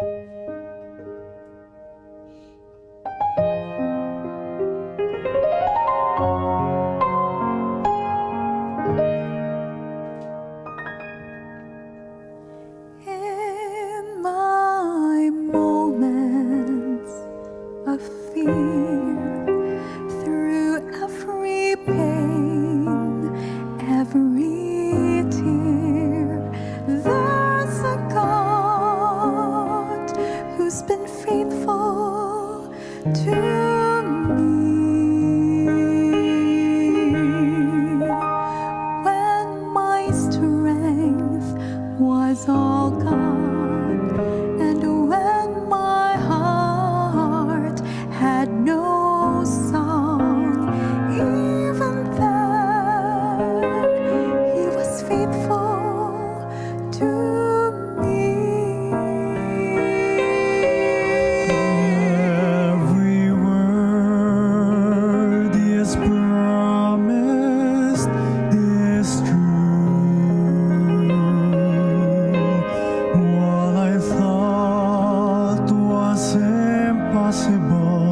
In my moments of fear, through every pain, every tear, there's a God who's been faithful to me. When my strength was all gone, and when my heart had no song, even then He was faithful to me. Every word He has promised is true. What I thought was impossible,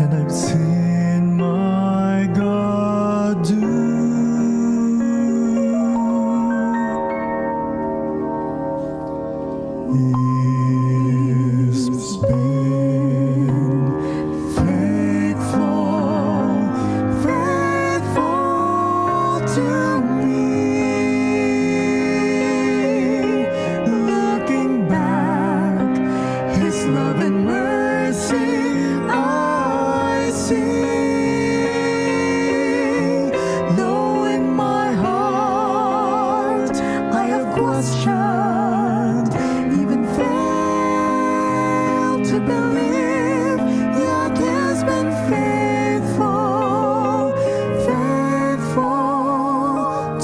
and I've seen my God do. He's been faithful, faithful to me. Looking back, His love and mercy I see. Though in my heart I have questioned, even failed to believe, yet He's been faithful, faithful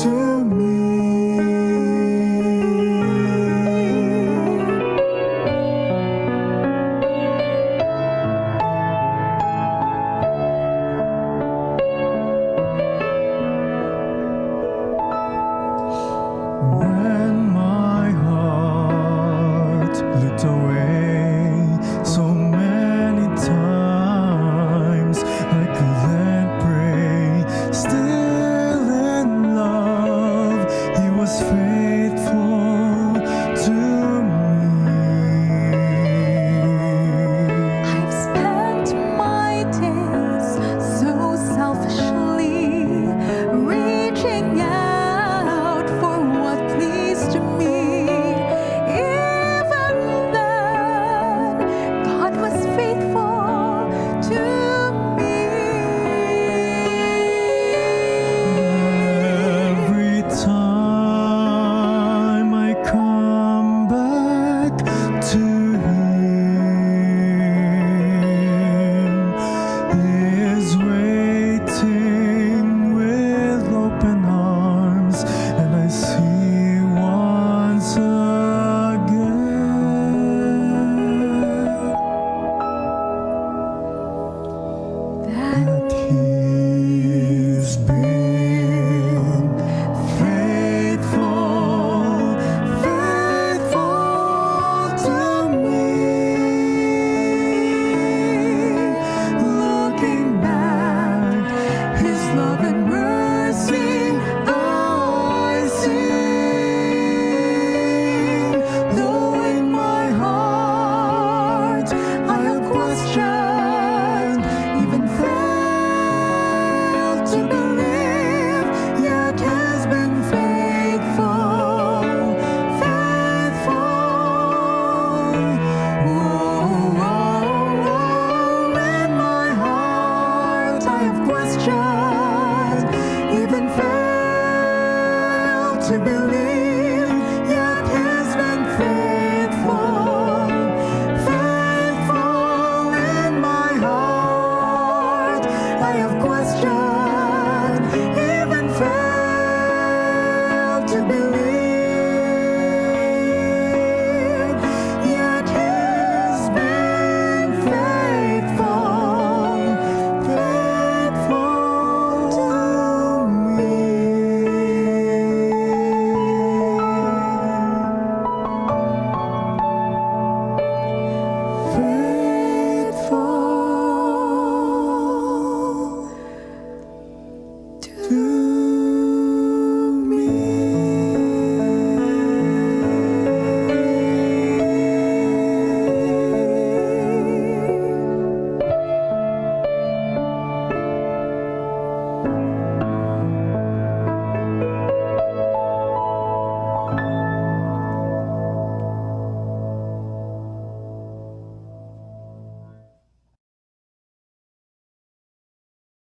to me. When my heart looked away so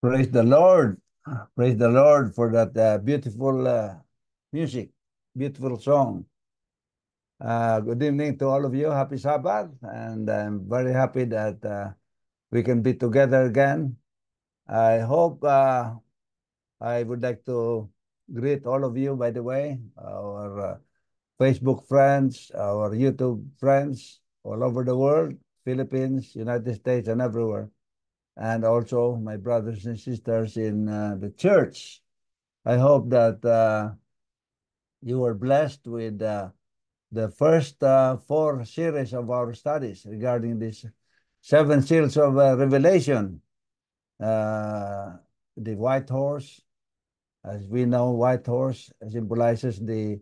Praise the Lord. Praise the Lord for that beautiful music, beautiful song. Good evening to all of you. Happy Sabbath. And I'm very happy that we can be together again. I hope I would like to greet all of you, by the way, our Facebook friends, our YouTube friends all over the world, Philippines, United States, and everywhere. And also my brothers and sisters in the church. I hope that you were blessed with the first four series of our studies regarding these seven seals of Revelation. Uh, the white horse, as we know, white horse symbolizes the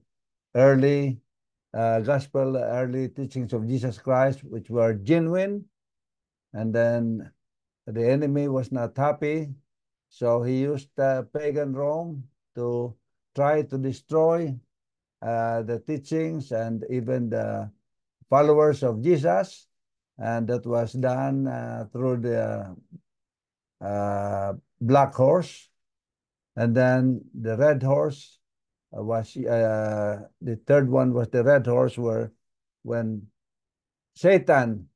early gospel, early teachings of Jesus Christ, which were genuine. And then the enemy was not happy, so he used pagan Rome to try to destroy the teachings and even the followers of Jesus. And that was done through the black horse. And then the red horse was, the third one was the red horse, where when Satan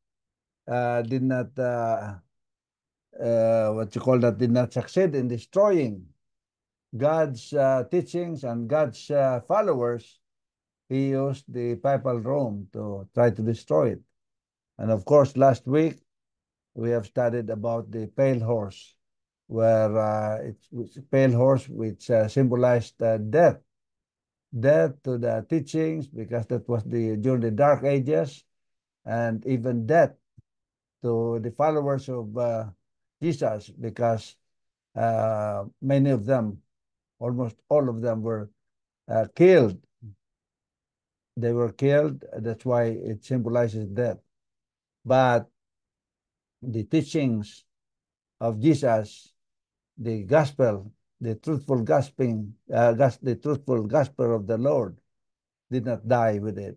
did not, what you call that, did not succeed in destroying God's teachings and God's followers, he used the papal Rome to try to destroy it. And of course, last week, we have studied about the pale horse, where it's a pale horse which symbolized death. Death to the teachings, because that was during the Dark Ages, and even death to the followers of Jesus, because many of them, almost all of them, were killed. They were killed. That's why it symbolizes death. But the teachings of Jesus, the gospel, the truthful the truthful gospel of the Lord, did not die with it.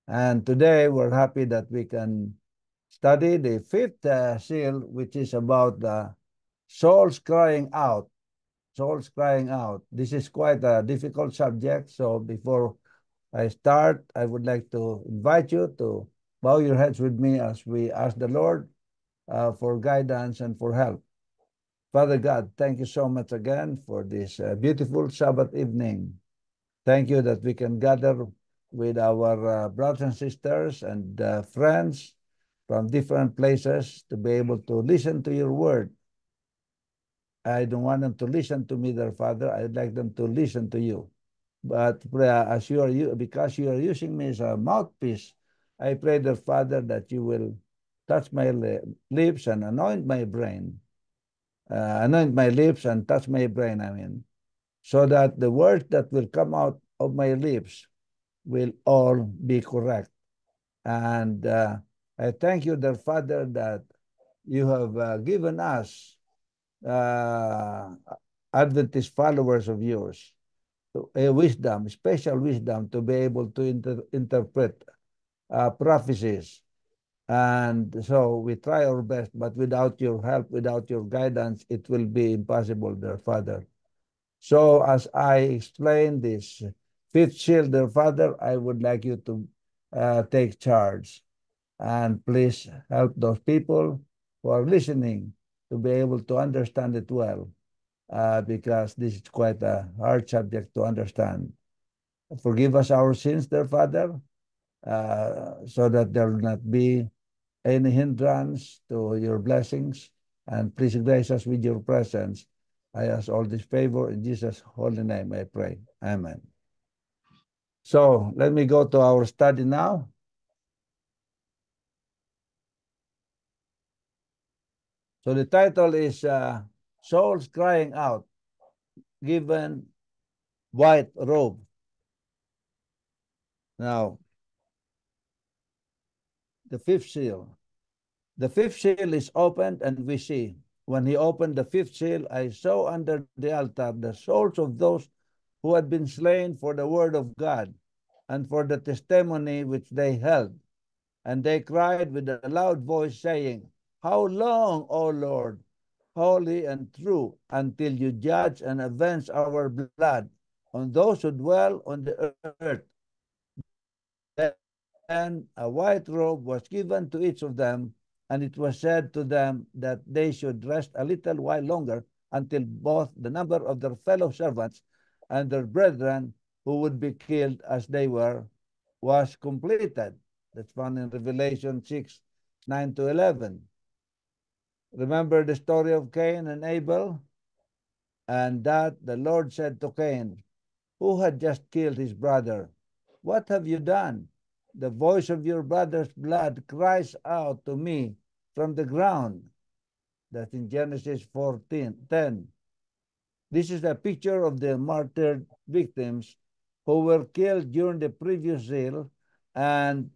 And today we're happy that we can study the fifth seal, which is about the souls crying out. Souls crying out. This is quite a difficult subject. So before I start, I would like to invite you to bow your heads with me as we ask the Lord for guidance and for help. Father God, thank you so much again for this beautiful Sabbath evening. Thank you that we can gather with our brothers and sisters and friends from different places to be able to listen to your word. I don't want them to listen to me, their Father. I'd like them to listen to you. But as because you are using me as a mouthpiece, I pray, dear Father, that you will touch my lips and anoint my brain. Anoint my lips and touch my brain, I mean, so that the words that will come out of my lips will all be correct. And I thank you, dear Father, that you have given us, uh, Adventist followers of yours, a wisdom, special wisdom, to be able to interpret prophecies. And so we try our best, but without your help, without your guidance, it will be impossible, dear Father. So as I explain this fifth seal, dear Father, I would like you to take charge. And please help those people who are listening to be able to understand it well, because this is quite a hard subject to understand. Forgive us our sins, dear Father, so that there will not be any hindrance to your blessings. And please grace us with your presence. I ask all this favor in Jesus' holy name, I pray. Amen. So let me go to our study now. So the title is Souls Crying Out, Given White Robe. Now, the fifth seal. The fifth seal is opened, and we see. When he opened the fifth seal, I saw under the altar the souls of those who had been slain for the word of God and for the testimony which they held. And they cried with a loud voice, saying, How long, O Lord, holy and true, until you judge and avenge our blood on those who dwell on the earth. Then a white robe was given to each of them, and it was said to them that they should rest a little while longer until both the number of their fellow servants and their brethren who would be killed as they were was completed. That's found in Revelation 6, 9 to 11. Remember the story of Cain and Abel? And that the Lord said to Cain, who had just killed his brother, what have you done? The voice of your brother's blood cries out to me from the ground. That's in Genesis 14:10. This is a picture of the martyred victims who were killed during the previous zeal and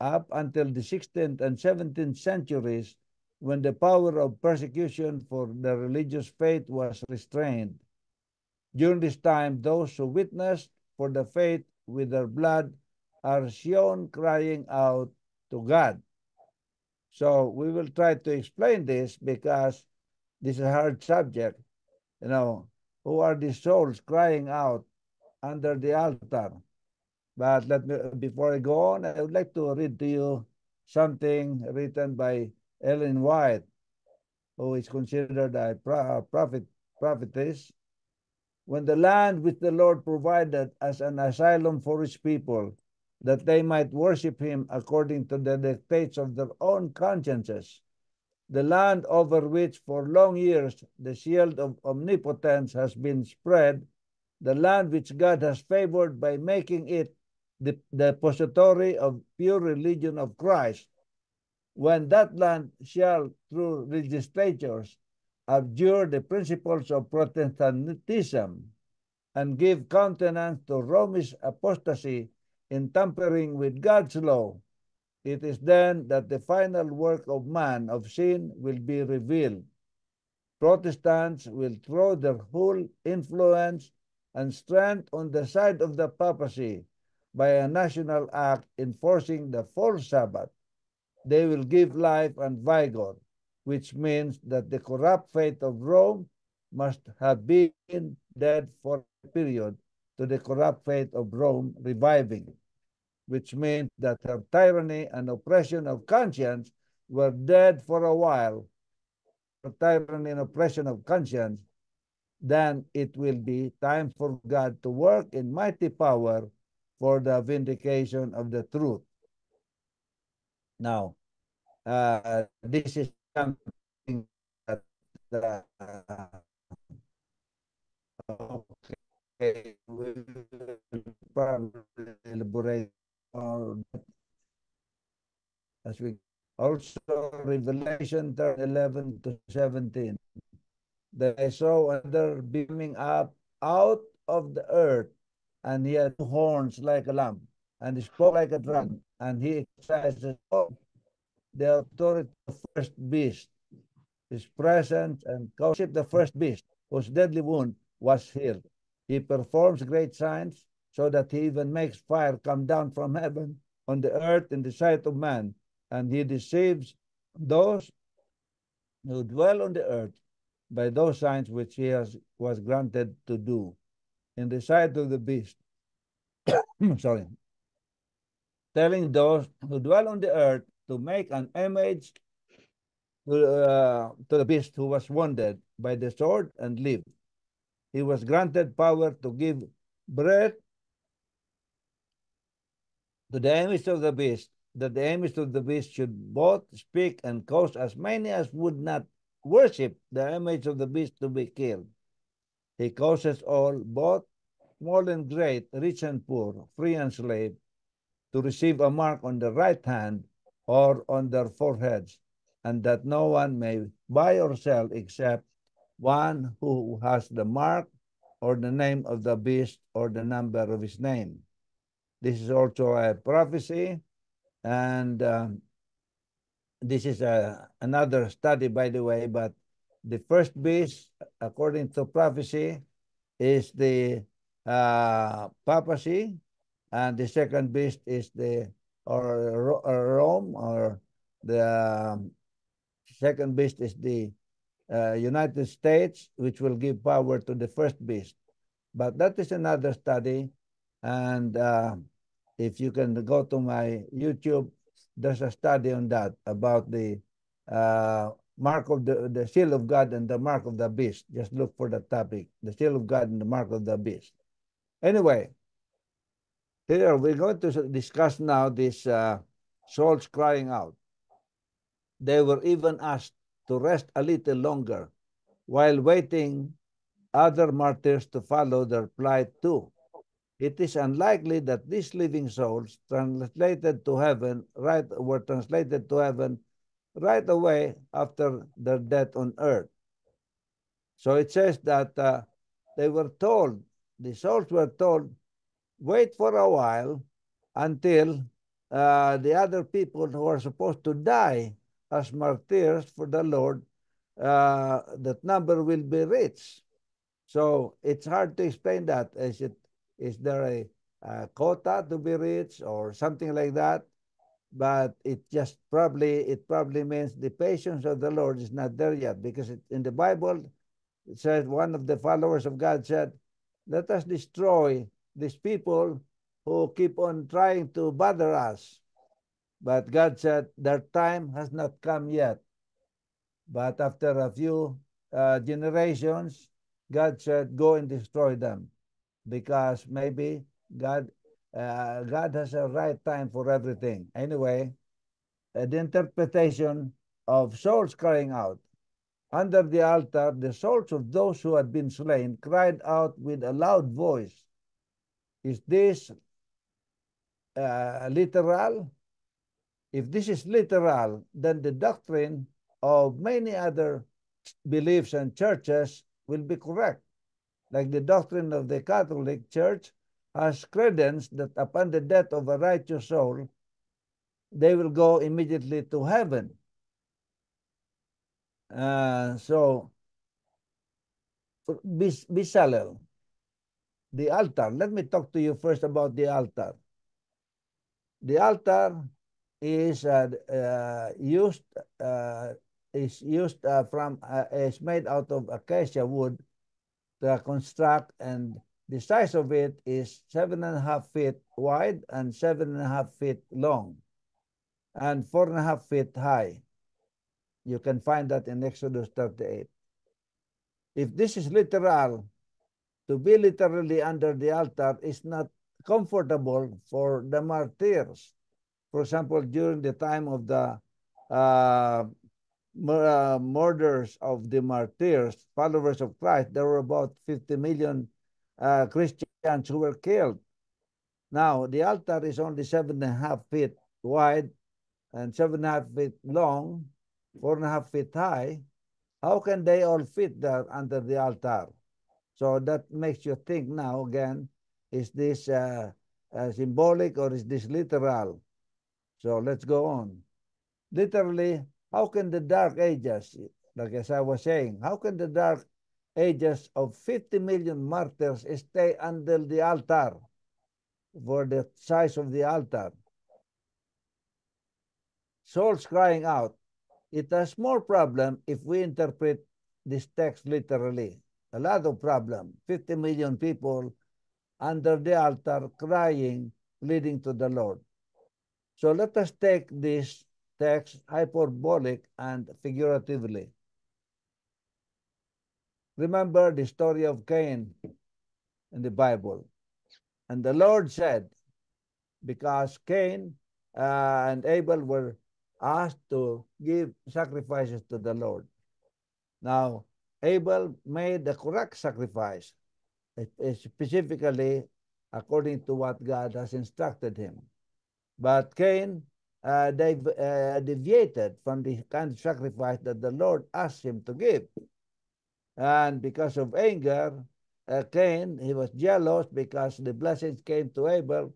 up until the 16th and 17th centuries, when the power of persecution for the religious faith was restrained. During this time, those who witnessed for the faith with their blood are shown crying out to God. So we will try to explain this because this is a hard subject. You know, who are these souls crying out under the altar? But let me, before I go on, I would like to read to you something written by Ellen White, who is considered a prophetess. When the land which the Lord provided as an asylum for his people, that they might worship him according to the dictates of their own consciences, the land over which for long years the shield of omnipotence has been spread, the land which God has favored by making it the depository of pure religion of Christ, when that land shall, through legislatures, abjure the principles of Protestantism and give countenance to Romish apostasy in tampering with God's law, it is then that the final work of man of sin will be revealed. Protestants will throw their whole influence and strength on the side of the papacy by a national act enforcing the false Sabbath. They will give life and vigor, which means that the corrupt faith of Rome must have been dead for a period to the corrupt faith of Rome reviving, which means that her tyranny and oppression of conscience were dead for a while, tyranny and oppression of conscience, then it will be time for God to work in mighty power for the vindication of the truth. Now, this is something that, okay, we will probably elaborate on as we also Revelation 11 to 17. That I saw another beaming up out of the earth, and he had two horns like a lamb, and he spoke like a dragon, and he exercises all the authority of the first beast, his presence, and worship the first beast, whose deadly wound was healed. He performs great signs, so that he even makes fire come down from heaven on the earth in the sight of man, and he deceives those who dwell on the earth by those signs which he was granted to do in the sight of the beast. Sorry. Telling those who dwell on the earth to make an image to the beast who was wounded by the sword and lived. He was granted power to give breath to the image of the beast, that the image of the beast should both speak and cause as many as would not worship the image of the beast to be killed. He causes all, both small and great, rich and poor, free and slave, to receive a mark on the right hand or on their foreheads, and that no one may buy or sell except one who has the mark or the name of the beast or the number of his name. This is also a prophecy, and this is another study, by the way, but the first beast, according to prophecy, is the papacy, and the second beast is the Rome, or the second beast is the United States, which will give power to the first beast. But that is another study. And if you can go to my YouTube, there's a study on that about the mark of the seal of God and the mark of the beast. Just look for the topic, the seal of God and the mark of the beast. Anyway, here we're going to discuss now this souls crying out. They were even asked to rest a little longer while waiting other martyrs to follow their plight too. It is unlikely that these living souls were translated to heaven right away after their death on earth. So it says that they were told, the souls were told, wait for a while until the other people who are supposed to die as martyrs for the Lord, that number will be reached. So it's hard to explain that. Is there a quota to be reached or something like that? But it probably means the patience of the Lord is not there yet, because in the Bible it says, one of the followers of God said, let us destroy these people who keep on trying to bother us. But God said their time has not come yet. But after a few generations, God said, go and destroy them, because maybe God has a right time for everything. Anyway, the interpretation of souls crying out. Under the altar, the souls of those who had been slain cried out with a loud voice. Is this literal? If this is literal, then the doctrine of many other beliefs and churches will be correct. Like the doctrine of the Catholic Church has credence that upon the death of a righteous soul, they will go immediately to heaven. So, Bezalel, the altar. Let me talk to you first about the altar. The altar is used is made out of acacia wood to construct, and the size of it is 7.5 feet wide and 7.5 feet long and 4.5 feet high. You can find that in Exodus 38. If this is literal, to be literally under the altar is not comfortable for the martyrs. For example, during the time of the murders of the martyrs, followers of Christ, there were about 50 million Christians who were killed. Now, the altar is only 7.5 feet wide and 7.5 feet long, 4.5 feet high. How can they all fit there under the altar? So that makes you think now again, is this symbolic or is this literal? So let's go on. Literally, how can the dark ages, like as I was saying, how can the dark ages of 50 million martyrs stay under the altar for the size of the altar? Souls crying out. It has more problem if we interpret this text literally. A lot of problem. 50 million people under the altar crying, pleading to the Lord. So let us take this text hyperbolic and figuratively. Remember the story of Cain in the Bible. And the Lord said, because Cain and Abel were asked to give sacrifices to the Lord. Now, Abel made the correct sacrifice, specifically according to what God has instructed him. But Cain deviated from the kind of sacrifice that the Lord asked him to give. And because of anger, Cain, he was jealous because the blessings came to Abel.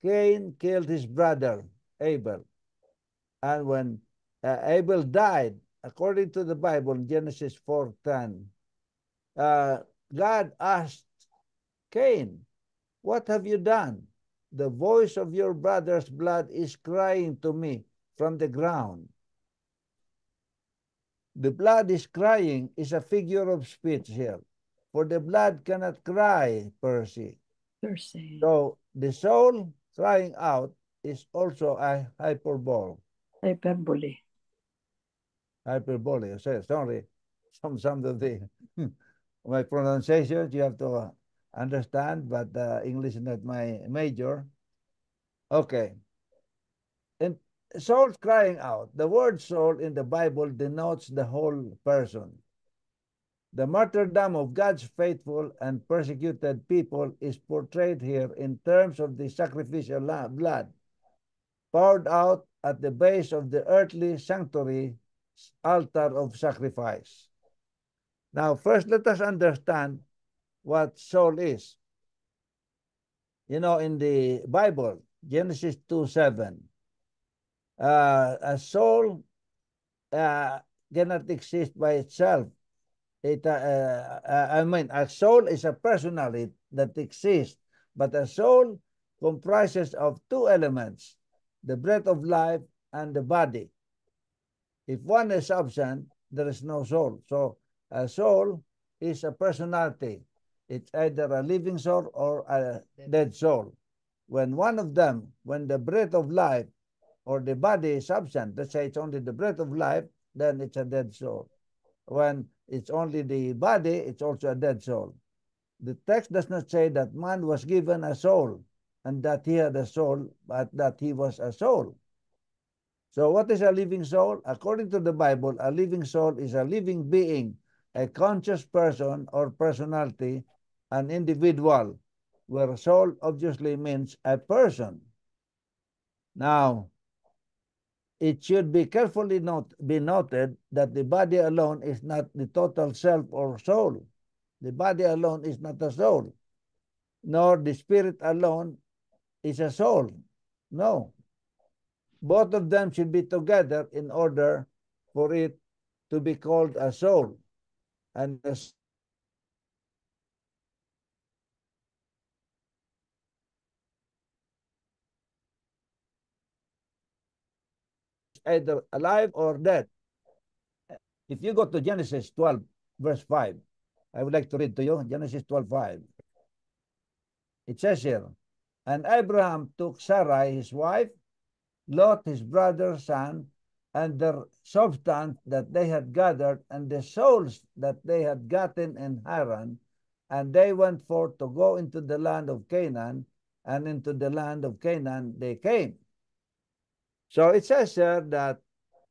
Cain killed his brother, Abel. And when Abel died, according to the Bible, Genesis 4:10, God asked Cain, what have you done? The voice of your brother's blood is crying to me from the ground. The blood is crying is a figure of speech here. For the blood cannot cry per se. Per se. So the soul crying out is also a hyperbole. Hyperbole. Hyperbole. Sorry, some of the my pronunciations you have to understand, but English is not my major. Okay. And soul crying out. The word soul in the Bible denotes the whole person. The martyrdom of God's faithful and persecuted people is portrayed here in terms of the sacrificial blood poured out at the base of the earthly sanctuary altar of sacrifice. Now, first, let us understand what soul is. You know, in the Bible, Genesis 2:7, a soul cannot exist by itself. I mean, a soul is a personality that exists, but a soul comprises of two elements, the breath of life and the body. If one is absent, there is no soul. So a soul is a personality. It's either a living soul or a dead soul. When one of them, when the breath of life or the body is absent, let's say it's only the breath of life, then it's a dead soul. When it's only the body, it's also a dead soul. The text does not say that man was given a soul and that he had a soul, but that he was a soul. So what is a living soul? According to the Bible, a living soul is a living being, a conscious person or personality, an individual, where soul obviously means a person. Now, it should be carefully be noted that the body alone is not the total self or soul. The body alone is not a soul, nor the spirit alone is a soul. No. Both of them should be together in order for it to be called a soul. And a either alive or dead. If you go to Genesis 12, verse 5, I would like to read to you Genesis 12:5. It says here, and Abraham took Sarai, his wife, Lot, his brother's son, and their substance that they had gathered, and the souls that they had gotten in Haran, and they went forth to go into the land of Canaan, and into the land of Canaan they came. So it says here that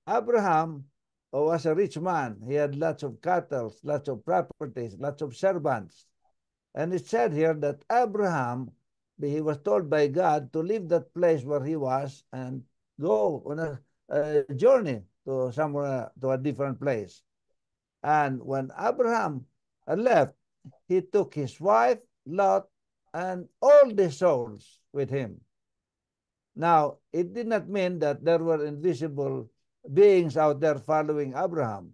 Abraham was a rich man. He had lots of cattle, lots of properties, lots of servants. And it said here that Abraham, he was told by God to leave that place where he was and go on a journey to somewhere, to a different place. And when Abraham left, he took his wife, Lot, and all the souls with him. Now, it did not mean that there were invisible beings out there following Abraham.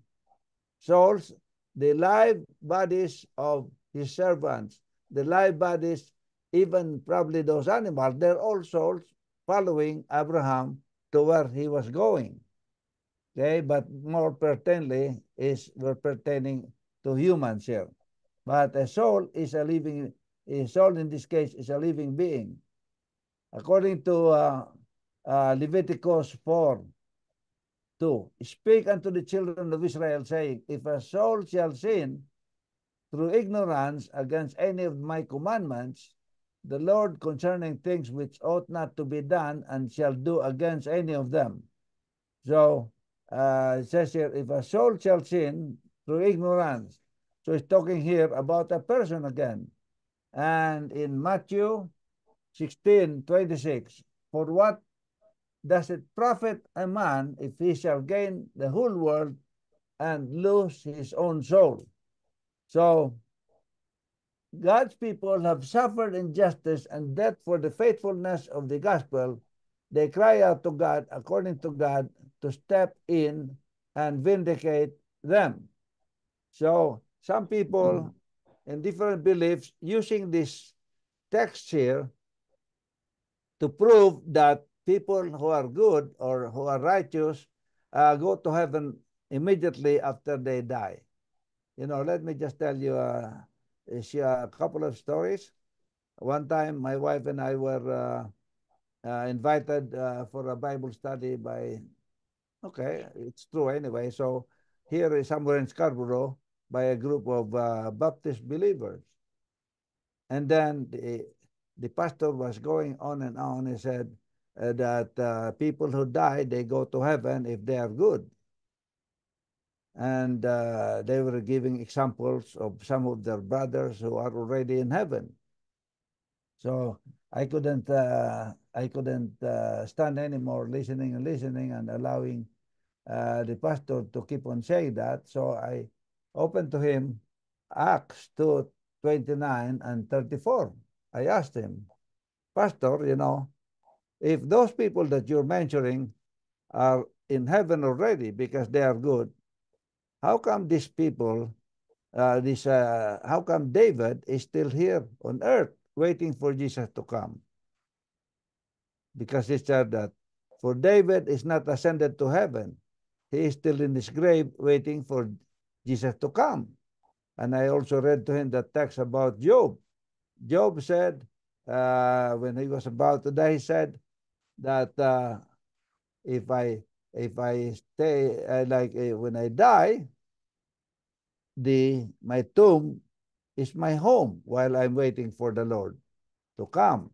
Souls, the live bodies of his servants, the live bodies, even probably those animals, they're all souls following Abraham to where he was going. Okay, but more pertinently we're pertaining to humans here. But a soul is a soul in this case is a living being. According to Leviticus 4:2, speak unto the children of Israel, saying, if a soul shall sin through ignorance against any of my commandments, the Lord concerning things which ought not to be done, and shall do against any of them. So it says here, if a soul shall sin through ignorance. So it's talking here about a person again. And in Matthew 16:26, for what does it profit a man if he shall gain the whole world and lose his own soul? So God's people have suffered injustice and death for the faithfulness of the gospel. They cry out to God, according to God, to step in and vindicate them. So some people in different beliefs using this text here to prove that people who are good or who are righteous go to heaven immediately after they die. You know, let me just tell you a couple of stories. One time, my wife and I were invited for a Bible study by, okay, it's true anyway. So here is somewhere in Scarborough by a group of Baptist believers. And then the pastor was going on and on. He said that people who die, they go to heaven if they are good. And they were giving examples of some of their brothers who are already in heaven. So I couldn't stand anymore listening and allowing the pastor to keep on saying that. So I opened to him Acts 2:29 and 34. I asked him, Pastor, you know, if those people that you're mentioning are in heaven already because they are good, how come these people, how come David is still here on earth waiting for Jesus to come? Because he said that for David is not ascended to heaven. He is still in his grave waiting for Jesus to come. And I also read to him the text about Job. Job said, when he was about to die, he said that if I stay when I die, my tomb is my home while I'm waiting for the Lord to come.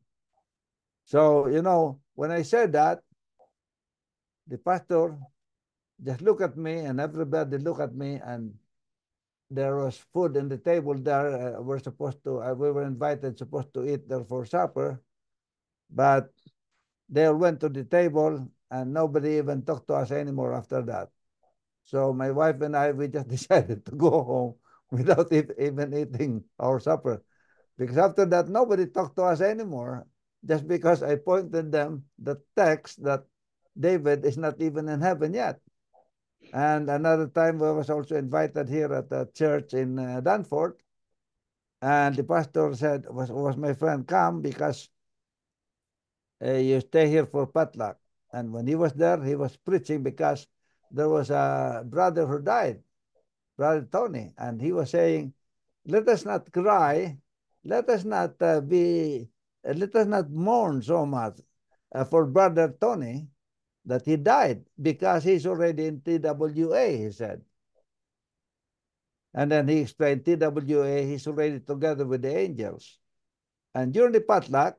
So, you know, when I said that, the pastor just looked at me and everybody looked at me, and there was food in the table there. We were invited, supposed to eat there for supper, but they all went to the table and nobody even talked to us anymore after that. So my wife and I, we just decided to go home without even eating our supper. Because after that, nobody talked to us anymore, just because I pointed them the text that David is not even in heaven yet. And another time, I was also invited here at a church in Danforth, and the pastor said, was my friend, come because you stay here for potluck. And when he was there, he was preaching because there was a brother who died, Brother Tony, and he was saying, let us not cry, let us not let us not mourn so much for Brother Tony that he died because he's already in TWA, he said. And then he explained TWA, he's already together with the angels. And during the potluck,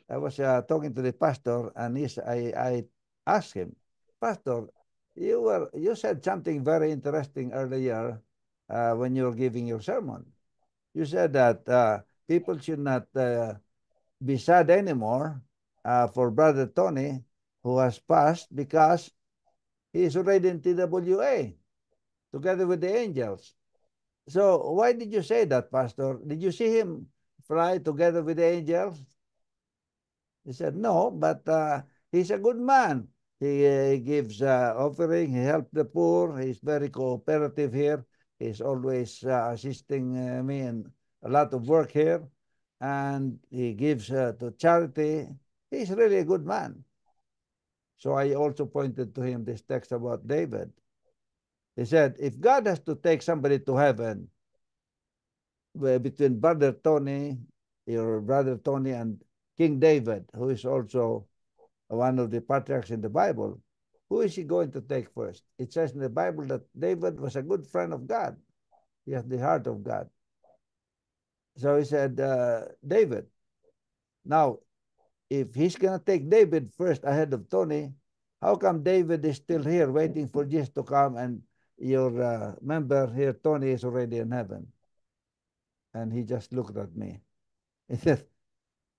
I was talking to the pastor, and I asked him, Pastor, you said something very interesting earlier when you were giving your sermon. You said that people should not be sad anymore for Brother Tony, who has passed, because he is already in TWA together with the angels. So why did you say that, Pastor? Did you see him fly together with the angels? He said, no, but he's a good man. He gives offering, he helps the poor, he's very cooperative here. He's always assisting me in a lot of work here, and he gives to charity. He's really a good man. So I also pointed to him this text about David. He said, if God has to take somebody to heaven, between Brother Tony, your Brother Tony, and King David, who is also one of the patriarchs in the Bible, who is he going to take first? It says in the Bible that David was a good friend of God. He has the heart of God. So he said, David. Now, if he's going to take David first ahead of Tony, how come David is still here waiting for Jesus to come, and your member here, Tony, is already in heaven? And he just looked at me. He said,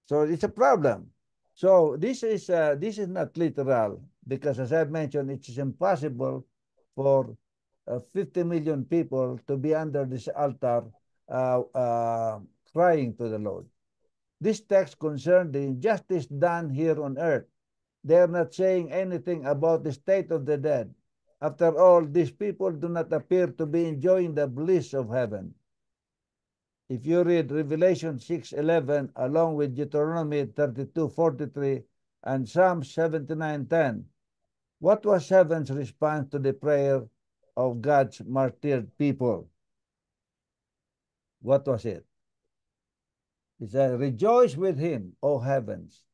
so it's a problem. So this is not literal, because as I've mentioned, it is impossible for 50 million people to be under this altar crying to the Lord. This text concerns the injustice done here on earth. They are not saying anything about the state of the dead. After all, these people do not appear to be enjoying the bliss of heaven. If you read Revelation 6:11 along with Deuteronomy 32:43 and Psalm 79:10, what was heaven's response to the prayer of God's martyred people. What was it? He said, rejoice with him, O heavens.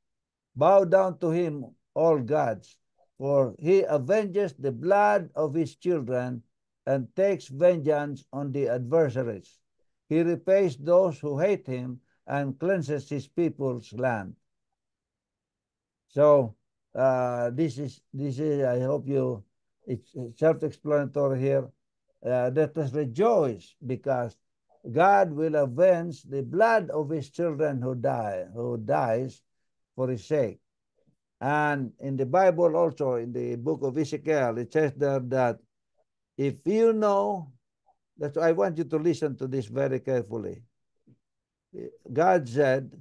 Bow down to him, all gods, for he avenges the blood of his children and takes vengeance on the adversaries. He repays those who hate him and cleanses his people's land. So this is I hope it's self-explanatory here. Let us rejoice because God will avenge the blood of his children who dies for his sake. And in the Bible also, in the book of Ezekiel, it says there that if you know, that's why I want you to listen to this very carefully. God said,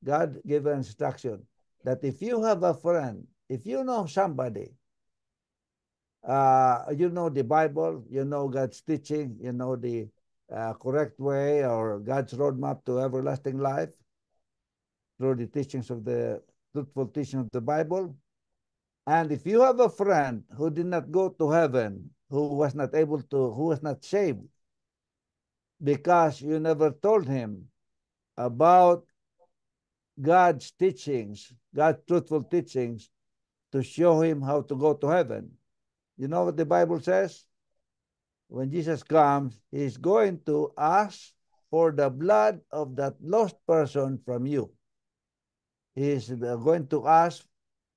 God gave an instruction that if you have a friend, if you know somebody, you know the Bible, you know God's teaching, you know the correct way or God's roadmap to everlasting life through the teachings of the truthful teaching of the Bible. And if you have a friend who did not go to heaven, who was not able to, who was not saved, because you never told him about God's teachings, God's truthful teachings, to show him how to go to heaven. You know what the Bible says? When Jesus comes, he's going to ask for the blood of that lost person from you. He's going to ask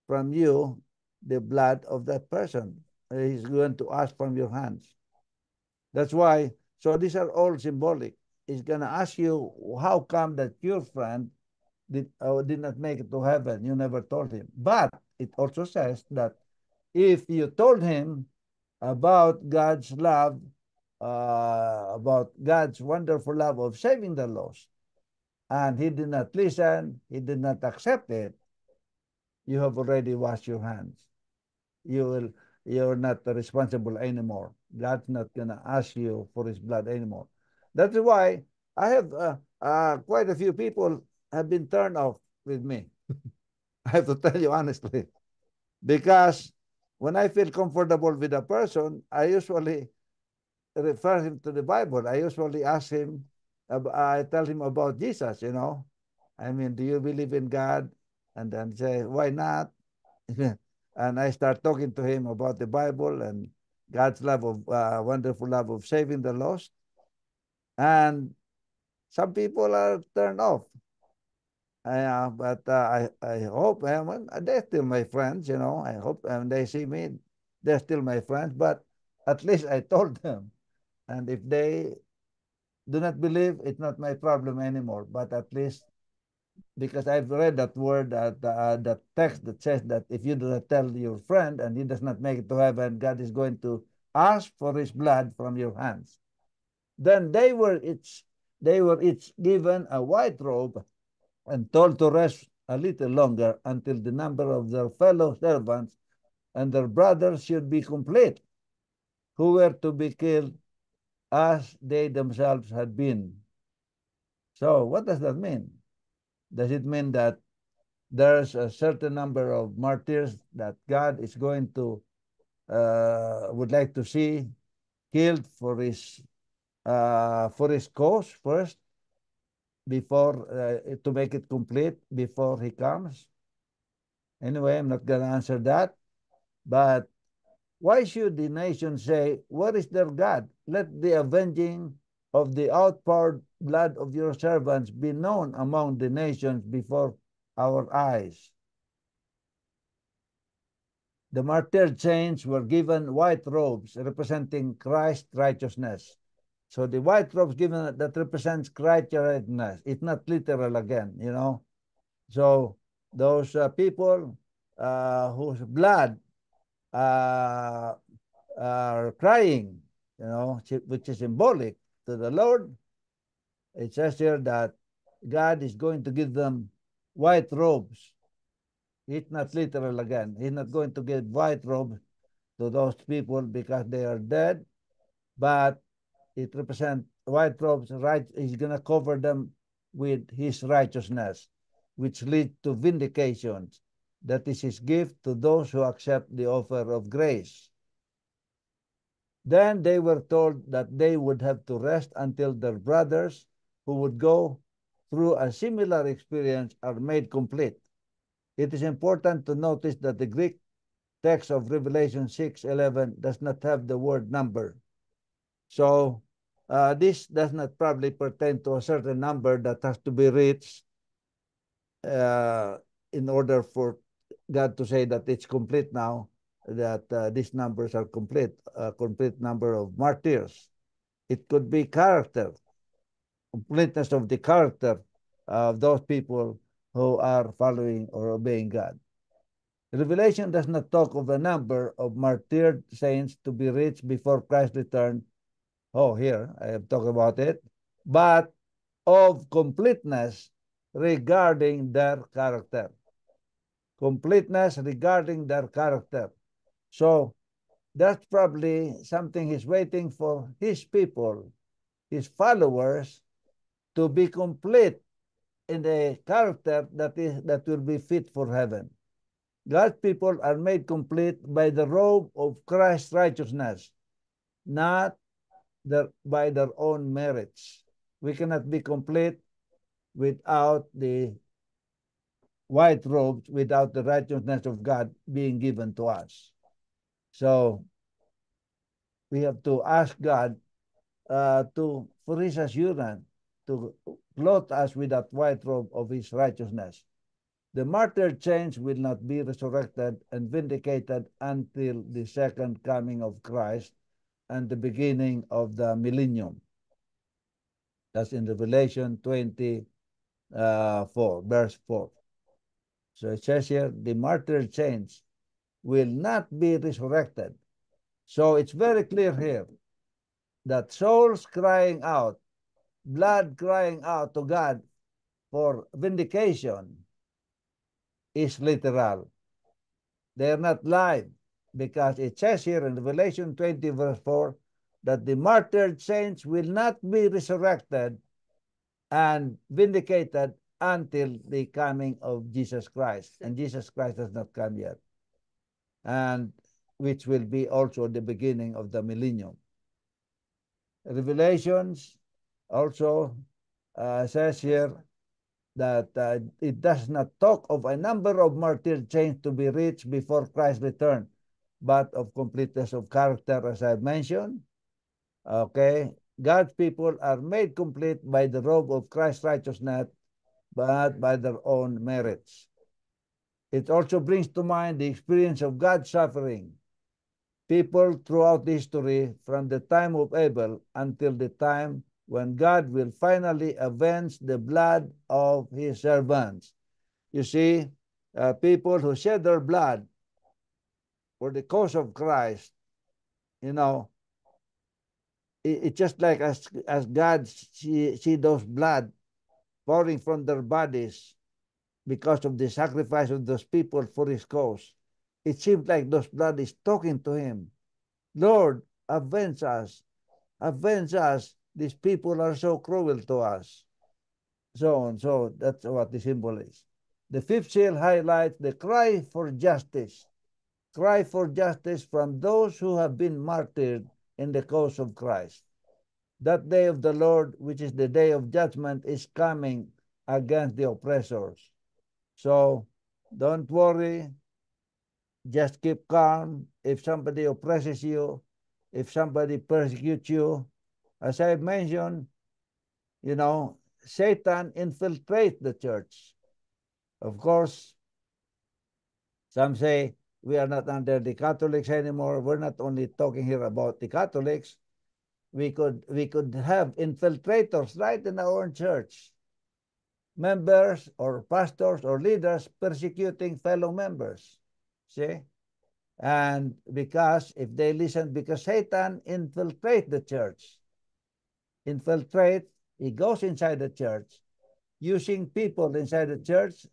from you the blood of that person. He's going to ask from your hands. That's why, so these are all symbolic. He's going to ask you, how come that your friend did not make it to heaven? You never told him. But it also says that if you told him about God's love, about God's wonderful love of saving the lost, and he did not listen, he did not accept it, you have already washed your hands. You're not responsible anymore. God's not gonna ask you for his blood anymore. That's why I have quite a few people have been turned off with me. I have to tell you honestly, because when I feel comfortable with a person, I usually refer him to the Bible. I usually ask him, I tell him about Jesus, you know. I mean, do you believe in God? And then say, why not? And I start talking to him about the Bible and God's love of wonderful love of saving the lost. And some people are turned off. But I hope they're still my friends, you know. I hope when they see me, they're still my friends. But at least I told them. And if they do not believe, it's not my problem anymore. But at least, because I've read that word, that text that says that if you do not tell your friend and he does not make it to heaven, God is going to ask for his blood from your hands. Then they were each given a white robe and told to rest a little longer until the number of their fellow servants and their brothers should be complete, who were to be killed as they themselves had been. So what does that mean? Does it mean that there's a certain number of martyrs that God is going to would like to see killed for his cause first, before to make it complete before he comes? Anyway, I'm not going to answer that. But why should the nation say, where is their God? Let the avenging of the outpoured blood of your servants be known among the nations before our eyes. The martyred saints were given white robes representing Christ's righteousness. So the white robes given that represents Christ's righteousness. It's not literal again, you know. So those people whose blood are crying, you know, which is symbolic to the Lord. It says here that God is going to give them white robes. It's not literal again. He's not going to give white robes to those people because they are dead, but it represents white robes, right? He's going to cover them with his righteousness, which leads to vindication. That is his gift to those who accept the offer of grace. Then they were told that they would have to rest until their brothers who would go through a similar experience are made complete. It is important to notice that the Greek text of Revelation 6:11 does not have the word number. So this does not probably pertain to a certain number that has to be reached in order for God to say that it's complete now, that these numbers are complete, a complete number of martyrs. It could be character, completeness of the character of those people who are following or obeying God. Revelation does not talk of the number of martyred saints to be reached before Christ's return. Oh, here, I have talked about it. But of completeness regarding their character. Completeness regarding their character. So that's probably something he's waiting for his people, his followers, to be complete in the character that will be fit for heaven. God's people are made complete by the robe of Christ's righteousness, not by their own merits. We cannot be complete without the white robes, without the righteousness of God being given to us. So we have to ask God for his assurance to clothe us with that white robe of his righteousness. The martyr saints will not be resurrected and vindicated until the second coming of Christ and the beginning of the millennium. That's in Revelation 24, verse 4. So it says here, the martyr saints will not be resurrected. So it's very clear here that souls crying out, blood crying out to God for vindication is literal. They are not live, because it says here in Revelation 20 verse 4 that the martyred saints will not be resurrected and vindicated until the coming of Jesus Christ. And Jesus Christ has not come yet. And which will be also the beginning of the millennium. Revelations also says here that it does not talk of a number of martyred saints to be reached before Christ's return, but of completeness of character, as I mentioned. Okay, God's people are made complete by the robe of Christ's righteousness, but by their own merits. It also brings to mind the experience of God's suffering. People throughout history, from the time of Abel until the time when God will finally avenge the blood of his servants. You see, people who shed their blood for the cause of Christ, you know, it's just like as God see those blood pouring from their bodies because of the sacrifice of those people for his cause. It seems like those blood is talking to him. Lord, avenge us. Avenge us. These people are so cruel to us. So on. So that's what the symbol is. The fifth seal highlights the cry for justice. Cry for justice from those who have been martyred in the cause of Christ. That day of the Lord, which is the day of judgment, is coming against the oppressors. So don't worry. Just keep calm. If somebody oppresses you, if somebody persecutes you, as I mentioned, you know, Satan infiltrates the church. Of course, some say we are not under the Catholics anymore. We're not only talking here about the Catholics. We could have infiltrators right in our own church. Members or pastors or leaders persecuting fellow members. See? And because if they listen, because Satan infiltrates the church. Infiltrate, he goes inside the church, using people inside the church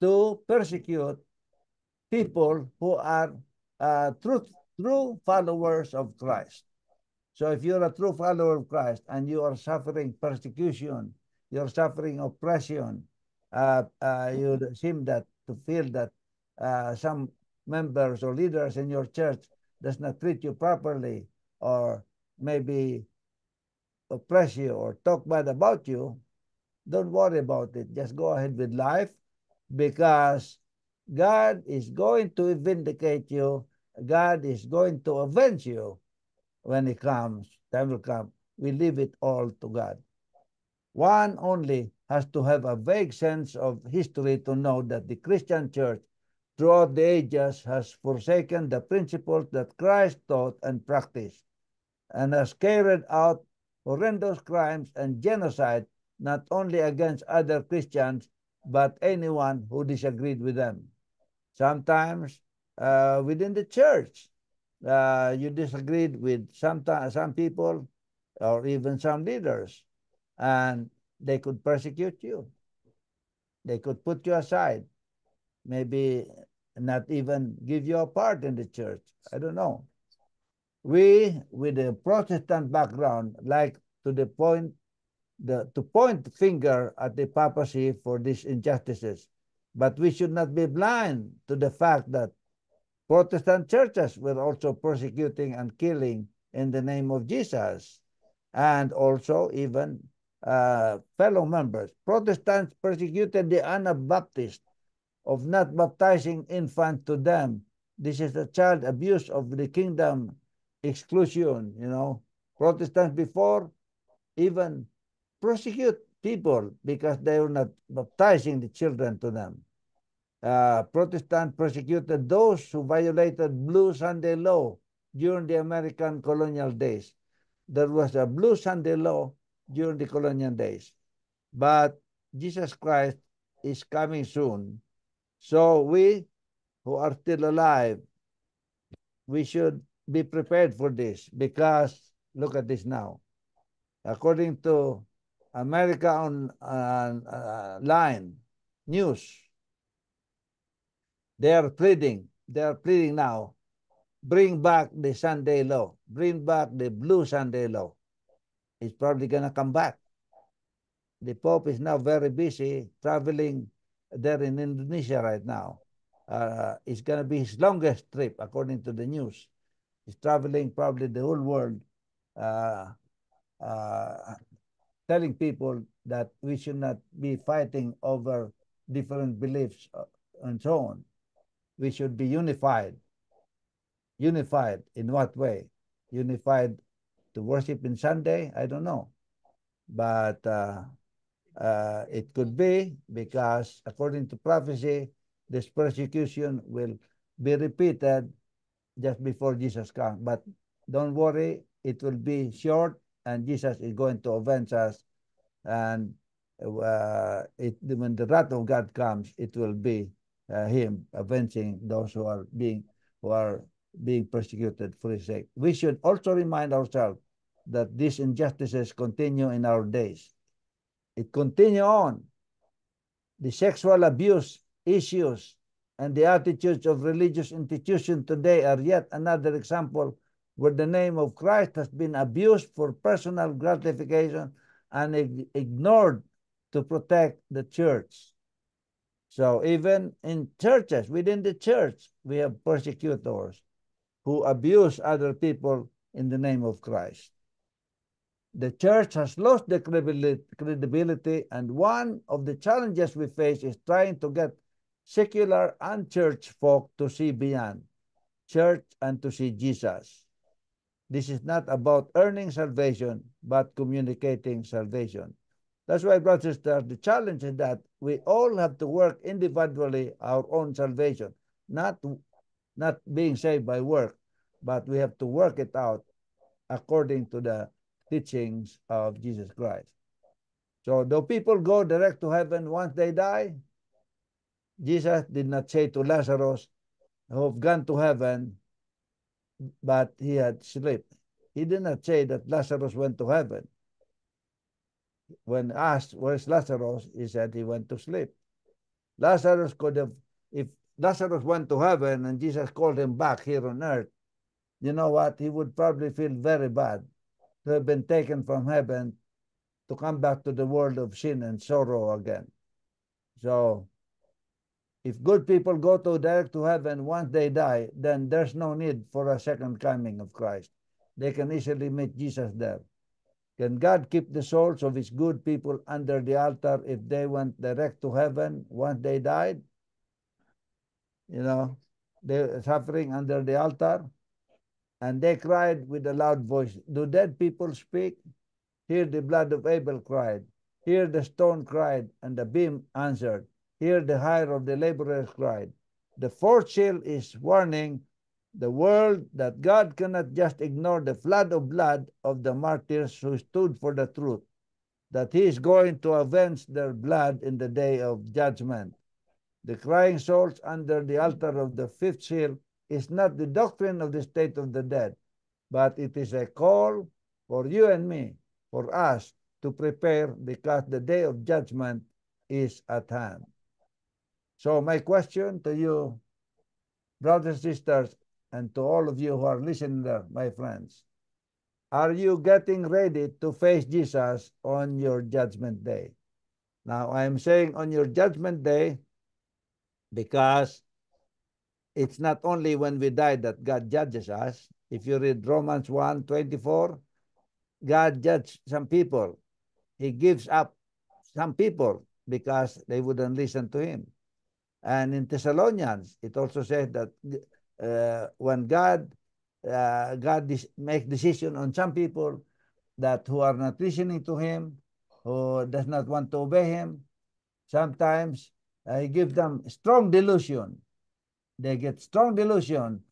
to persecute people who are true followers of Christ. So if you're a true follower of Christ and you are suffering persecution, you're suffering oppression, you seem that to feel that some members or leaders in your church does not treat you properly, or maybe oppress you or talk bad about you, don't worry about it. Just go ahead with life, because God is going to vindicate you. God is going to avenge you when it comes. Time will come. We leave it all to God. One only has to have a vague sense of history to know that the Christian church throughout the ages has forsaken the principles that Christ taught and practiced, and has carried out horrendous crimes and genocide not only against other Christians, but anyone who disagreed with them. Sometimes within the church, you disagreed with some people or even some leaders, and they could persecute you. They could put you aside, maybe not even give you a part in the church. I don't know. We, with a Protestant background, like to the point to point the finger at the papacy for these injustices. But we should not be blind to the fact that Protestant churches were also persecuting and killing in the name of Jesus, and also even fellow members. Protestants persecuted the Anabaptists of not baptizing infants to them. This is a child abuse of the kingdom exclusion. Protestants before even prosecute people because they were not baptizing the children to them. Protestants persecuted those who violated Blue Sunday law during the American colonial days. There was a Blue Sunday law during the colonial days. But Jesus Christ is coming soon. So we who are still alive, we should be prepared for this, because look at this now. According to America Online News, they are pleading now, bring back the Sunday law, bring back the Blue Sunday law. It's probably going to come back. The Pope is now very busy traveling there in Indonesia right now. It's going to be his longest trip, according to the news. He's traveling probably the whole world, telling people that we should not be fighting over different beliefs and so on. We should be unified. Unified in what way? Unified to worship in Sunday? I don't know. But it could be, because according to prophecy, this persecution will be repeated just before Jesus comes. But don't worry, it will be short, and Jesus is going to avenge us. And when the wrath of God comes, it will be him avenging those who are being persecuted for his sake. We should also remind ourselves that these injustices continue in our days. It continue on. The sexual abuse issues and the attitudes of religious institutions today are yet another example where the name of Christ has been abused for personal gratification and ignored to protect the church. So even in churches, within the church, we have persecutors who abuse other people in the name of Christ. The church has lost the credibility, and one of the challenges we face is trying to get secular and church folk to see beyond church and to see Jesus. This is not about earning salvation, but communicating salvation. That's why, brothers and sisters, the challenge is that we all have to work individually our own salvation, not being saved by work, but we have to work it out according to the teachings of Jesus Christ. So do people go direct to heaven once they die? Jesus did not say to Lazarus, who have gone to heaven, but he had slept. He did not say that Lazarus went to heaven. When asked, where's Lazarus? He said he went to sleep. Lazarus could have, if Lazarus went to heaven and Jesus called him back here on earth, you know what? He would probably feel very bad to have been taken from heaven to come back to the world of sin and sorrow again. So if good people go direct to heaven once they die, then there's no need for a second coming of Christ. they can easily meet Jesus there. Can God keep the souls of his good people under the altar if they went direct to heaven once they died? You know, they were suffering under the altar, and they cried with a loud voice. Do dead people speak? Here the blood of Abel cried. Here the stone cried, and the beam answered. Here the hire of the laborers cried. The fourth seal is warning the world that God cannot just ignore the flood of blood of the martyrs who stood for the truth, that he is going to avenge their blood in the day of judgment. The crying souls under the altar of the fifth seal is not the doctrine of the state of the dead, but it is a call for you and me, for us to prepare, because the day of judgment is at hand. So my question to you, brothers and sisters, and to all of you who are listening there, my friends, are you getting ready to face Jesus on your judgment day? Now, I am saying on your judgment day because it's not only when we die that God judges us. If you read Romans 1:24, God judged some people. He gives up some people because they wouldn't listen to him. And in Thessalonians, it also says that when God makes decision on some people that who are not listening to him, who does not want to obey him, sometimes he gives them strong delusion. They get strong delusion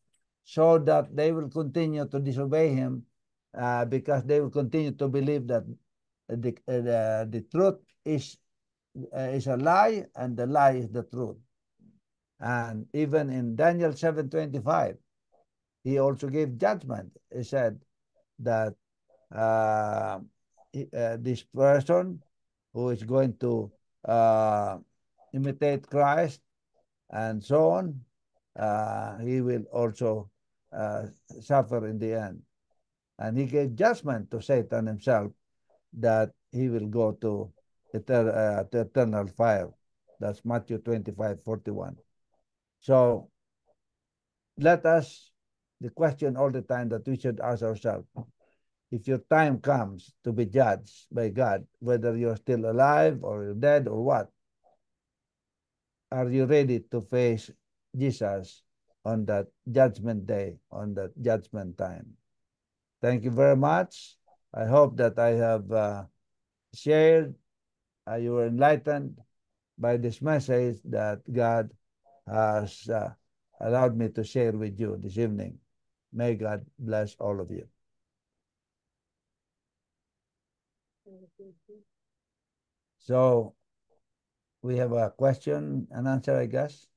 so that they will continue to disobey him because they will continue to believe that the truth is a lie and the lie is the truth. And even in Daniel 7:25, he also gave judgment. He said that this person who is going to imitate Christ and so on, he will also suffer in the end. And he gave judgment to Satan himself that he will go to eternal fire. That's Matthew 25:41. So let us, the question all the time that we should ask ourselves, if your time comes to be judged by God, whether you're still alive or you're dead or what, are you ready to face Jesus on that judgment day, on that judgment time? Thank you very much. I hope that I have shared, you were enlightened by this message that God has allowed me to share with you this evening. May God bless all of you. So we have a question and answer, I guess.